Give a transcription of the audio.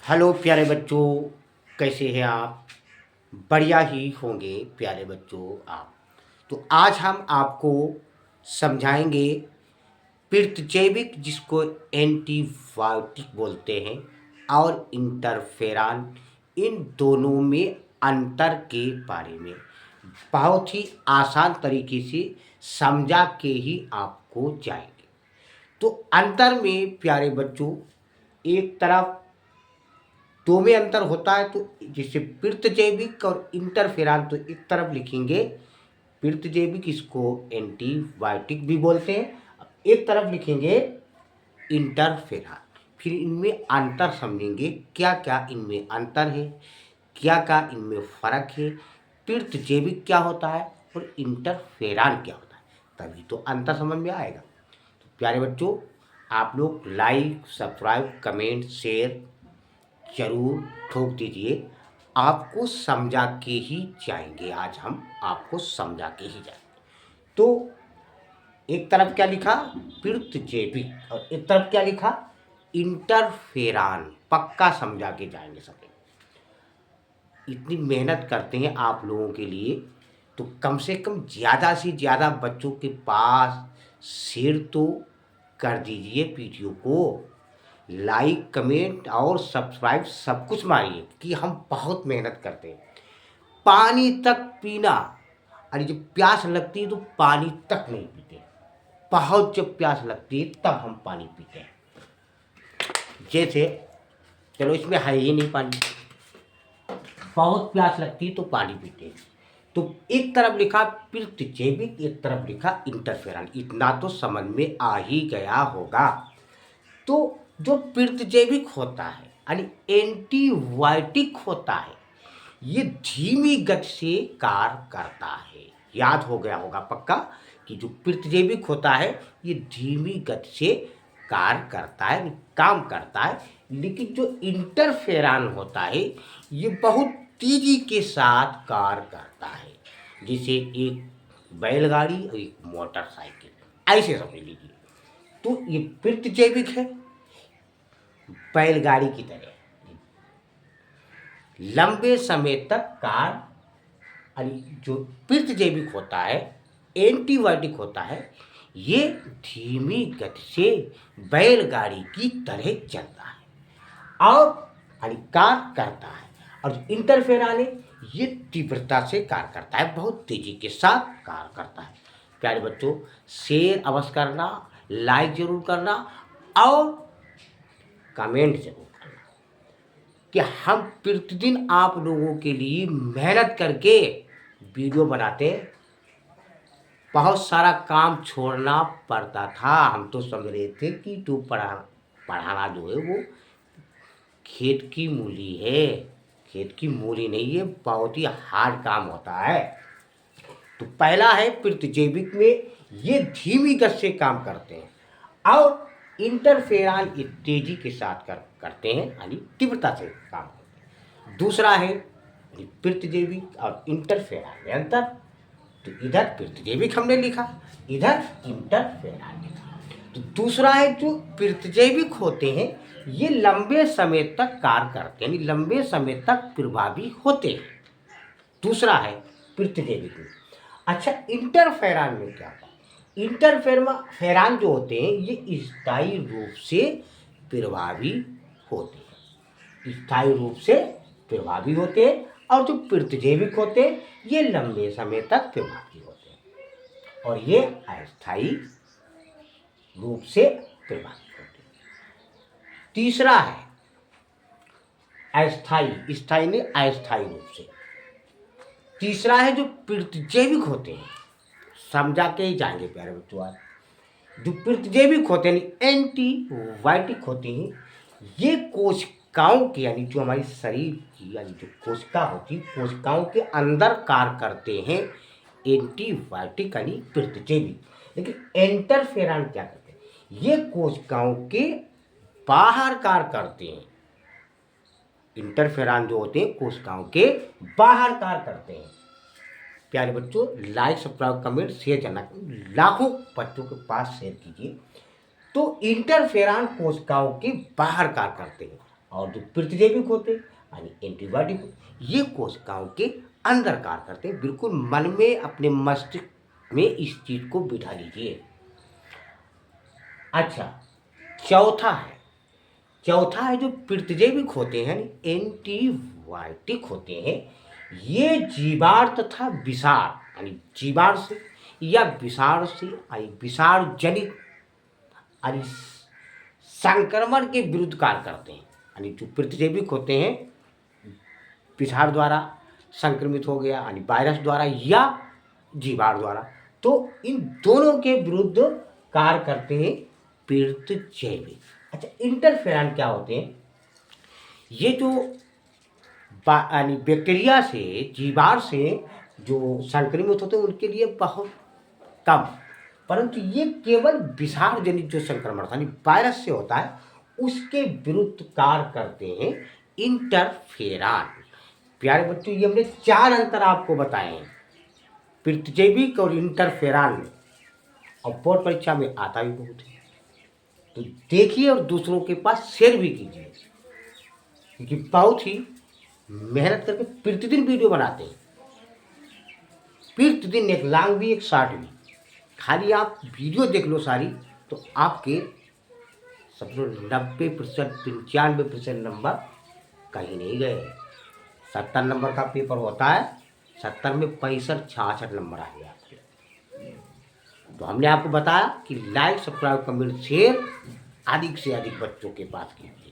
Hello प्यारे बच्चों, कैसे हैं आप? बढ़िया ही होंगे प्यारे बच्चों आप। तो आज हम आपको समझाएंगे पृथजैविक, जिसको एंटीबायोटिक बोलते हैं, और इंटरफेरॉन, इन दोनों में अंतर के बारे में बहुत ही आसान तरीके से समझा के ही आपको जाएंगे। तो अंतर में प्यारे बच्चों, एक तरफ दो में अंतर होता है, तो जैसे पृथजैविक और इंटरफेरॉन, तो एक तरफ लिखेंगे पृथजैविक, इसको एंटीबायोटिक भी बोलते हैं, एक तरफ लिखेंगे इंटरफेरॉन। फिर इनमें अंतर समझेंगे, क्या क्या इनमें अंतर है, क्या क्या इनमें फर्क है, पृथजैविक क्या होता है और इंटरफेरॉन क्या होता है, तभी तो अंतर समझ में आएगा। तो प्यारे बच्चों, आप लोग लाइक, सब्सक्राइब, कमेंट, शेयर जरूर ठोक दीजिए। आपको समझा के ही जाएंगे, आज हम आपको समझा के ही जाएंगे। तो एक तरफ क्या लिखा, पृथजैविक, और एक तरफ क्या लिखा, इंटरफेरॉन। पक्का समझा के जाएंगे सभी। इतनी मेहनत करते हैं आप लोगों के लिए, तो कम से कम ज़्यादा से ज़्यादा बच्चों के पास शेयर तो कर दीजिए वीडियो को। लाइक, कमेंट और सब्सक्राइब सब कुछ मारिए, कि हम बहुत मेहनत करते हैं। पानी तक पीना, अरे जब प्यास लगती है तो पानी तक नहीं पीते, बहुत जब प्यास लगती है तब हम पानी पीते हैं। जैसे चलो, इसमें है ही नहीं पानी, बहुत प्यास लगती है तो पानी पीते हैं। तो एक तरफ लिखा पृथजैविक, एक तरफ लिखा इंटरफेरॉन, इतना तो समझ में आ ही गया होगा। तो जो पृथजैविक होता है यानी एंटीबायोटिक होता है, ये धीमी गति से कार्य करता है। याद हो गया होगा पक्का, कि जो पृथजैविक होता है ये धीमी गति से कार्य करता है, काम करता है। लेकिन जो इंटरफेरॉन होता है ये बहुत तेजी के साथ कार्य करता है, जैसे एक बैलगाड़ी और एक मोटरसाइकिल, ऐसे समझ लीजिए। तो ये पृथजैविक है, बैलगाड़ी की तरह लंबे समय तक कार्य। जो पृथजैविक होता है, एंटीबायोटिक होता है, ये धीमी गति से बैलगाड़ी की तरह चलता है और कार्य करता है। और जो इंटरफेरॉन है ये तीव्रता से कार्य करता है, बहुत तेजी के साथ कार्य करता है। प्यारे बच्चों, शेयर अवश्य करना, लाइक जरूर करना और कमेंट जरूर करना, कि हम प्रतिदिन आप लोगों के लिए मेहनत करके वीडियो बनाते हैं। बहुत सारा काम छोड़ना पड़ता था, हम तो समझ रहे थे कि तू पढ़ाना जो है वो खेत की मूली है, खेत की मूली नहीं है, बहुत ही हार्ड काम होता है। तो पहला है पृथजैविक में ये धीमी गति से काम करते हैं और इंटरफेरॉन ये तेजी के साथ करते हैं, यानी तीव्रता से काम करते हैं। दूसरा है पृथजैविक और इंटरफेरॉन में अंतर। तो इधर पृथजैविक हमने लिखा, इधर इंटरफेरॉन लिखा। तो दूसरा है जो पृथजैविक होते हैं ये लंबे समय तक कार्य करते हैं, यानी लंबे समय तक प्रभावी होते हैं। दूसरा है पृथजैविक में। अच्छा, इंटरफेरॉन में क्या होता है? इंटरफेरॉन जो होते हैं ये स्थायी रूप से प्रभावी होते हैं, स्थायी रूप से प्रभावी होते हैं। और जो पृथजैविक होते हैं ये लंबे समय तक प्रभावी होते हैं और ये अस्थायी रूप से प्रभावी होते हैं। तीसरा है अस्थायी, स्थायी नहीं, अस्थायी रूप से। तीसरा है जो पृथजैविक होते हैं, समझा के ही जाएंगे प्यारे बच्चों आज। जो पृथजैविक होते हैं एंटीबायोटिक होते हैं, ये कोशिकाओं की, यानी जो हमारी शरीर की, यानी जो कोशिका होती है, कोशिकाओं के अंदर कार्य करते हैं एंटीबायोटिक यानी पृथजैविक। लेकिन इंटरफेरॉन क्या करते हैं, ये कोशिकाओं के बाहर कार्य करते हैं। इंटरफेरॉन जो होते हैं कोशिकाओं के बाहर कार्य करते हैं। प्यारे बच्चों, लाइक, सब्सक्राइब, कमेंट, शेयर करना, लाखों बच्चों के पास शेयर कीजिए। तो इंटरफेरॉन कोशिकाओं के बाहर कार्य करते हैं और जो प्रतिजैविक होते यानी एंटीबायोटिक, ये कोशिकाओं के अंदर कार्य करते हैं। बिल्कुल मन में, अपने मस्तिष्क में इस चीज को बिठा लीजिए। अच्छा, चौथा है जो प्रतिजैविक होते हैं, एंटीबायोटिक होते हैं, ये जीवाणु तथा विषाण यानी जीवाणु से या विषाणु से यानी विषाणु जनित यानी संक्रमण के विरुद्ध कार्य करते हैं। यानी जो प्रतिजैविक होते हैं, विषाणु द्वारा संक्रमित हो गया यानी वायरस द्वारा या जीवाणु द्वारा, तो इन दोनों के विरुद्ध कार्य करते हैं प्रतिजैविक। अच्छा, इंटरफेरॉन क्या होते हैं? ये जो यानी बैक्टीरिया से, जीवाणु से जो संक्रमित होते हैं उनके लिए बहुत कम, परंतु ये केवल विषाणु जनित जो संक्रमण यानी वायरस से होता है उसके विरुद्ध कार्य करते हैं इंटरफेरॉन। प्यारे बच्चों, ये हमने 4 अंतर आपको बताए हैं प्रतिजैविक और इंटरफेरॉन में, और बोर्ड परीक्षा में आता भी बहुत है। तो देखिए और दूसरों के पास शेयर भी कीजिए, क्योंकि बहुत ही मेहनत करके प्रतिदिन वीडियो बनाते हैं, प्रतिदिन एक लॉन्ग भी एक शॉर्ट भी। खाली आप वीडियो देख लो सारी, तो आपके समझो 90% 95% नंबर कहीं नहीं गए। 70 नंबर का पेपर होता है, 70 में 65-66 नंबर आ गया आपके। तो हमने आपको बताया कि लाइक, सब्सक्राइब, कमेंट, शेयर अधिक से अधिक बच्चों के पास कीजिए।